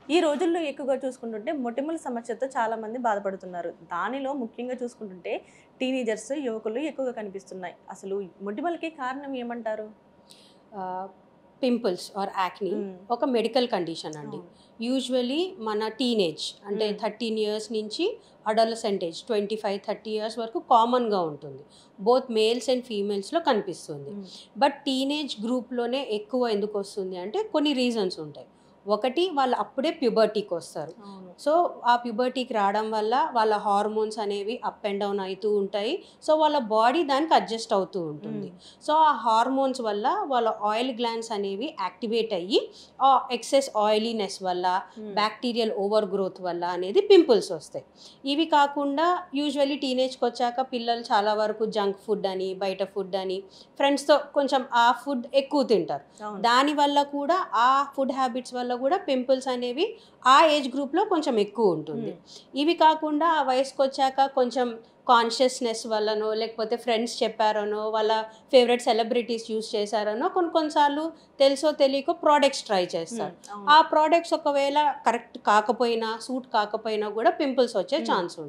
ఈ రోజుల్లో ఎక్కువగా చూసుకుంటుంటే మొటిమల సమస్యతో చాలామంది బాధపడుతున్నారు. దానిలో ముఖ్యంగా చూసుకుంటుంటే టీనేజర్స్, యువకులు ఎక్కువగా కనిపిస్తున్నాయి. అసలు మొటిమలకి కారణం ఏమంటారు? పింపుల్స్ ఆర్ యాక్ని హ్మ్. ఒక మెడికల్ కండిషన్ అండి. అవును. యూజువలీ మన టీనేజ్ అంటే హ్మ్. 13 ఇయర్స్ నుంచి అడోలసెంట్ ఏజ్ 25, 30 ఇయర్స్ వరకు కామన్‌గా ఉంటుంది. బోత్ మేల్స్ అండ్ ఫీమేల్స్‌లో కనిపిస్తుంది. హ్మ్. బట్ టీనేజ్ గ్రూప్‌లోనే ఎక్కువ ఎందుకొస్తుంది అంటే కొన్ని రీజన్స్ ఉంటాయి. ఒకటి వాళ్ళు అప్పుడే ప్యూబర్టీకొస్తారు. అవును. సో, ఆ ప్యూబర్టీకి రావడం వల్ల వాళ్ళ హార్మోన్స్ అనేవి అప్ అండ్ డౌన్ అయితూ ఉంటాయి. సో, వాళ్ళ బాడీ దానికి అడ్జస్ట్ అవుతూ ఉంటుంది. హ్మ్. సో, ఆ హార్మోన్స్ వల్ల వాళ్ళ ఆయిల్ గ్లాండ్స్ అనేవి యాక్టివేట్ అయ్యి ఎక్సెస్ ఆయిలీనెస్ వల్ల, హ్మ్. బ్యాక్టీరియల్ ఓవర్ గ్రోత్ వల్ల అనేది పింపుల్స్ వస్తాయి. ఇవి కాకుండా యూజువల్లీ టీనేజ్‌కొచ్చాక పిల్లలు చాలా వరకు జంక్ ఫుడ్ అని, బయట ఫుడ్ అని, ఫ్రెండ్స్‌తో కొంచెం ఆ ఫుడ్ ఎక్కువ తింటారు. అవును. దానివల్ల కూడా ఆ ఫుడ్ హ్యాబిట్స్ వల్ల కూడా పింపుల్స్ అనేవి ఆ ఏజ్ గ్రూప్‌లో కొంచెం ఎక్కువ ఉంటుంది. హ్మ్. ఇవి కాకుండా ఆ వయసుకొచ్చాక కొంచెం కాన్షియస్‌నెస్ వల్లనో, లేకపోతే ఫ్రెండ్స్ చెప్పారనో, వాళ్ళ ఫేవరెట్ సెలబ్రిటీస్ యూజ్ చేశారనో కొన్ని కొన్ని సార్లు తెలుసో తెలియకో ప్రొడక్ట్స్ ట్రై హ్మ్. చేస్తారు. అవును. ఆ ప్రొడక్ట్స్ ఒకవేళ కరెక్ట్ కాకపోయినా, సూట్ కాకపోయినా కూడా పింపుల్స్ వచ్చే హ్మ్. ఛాన్స్ ఉంటుంది.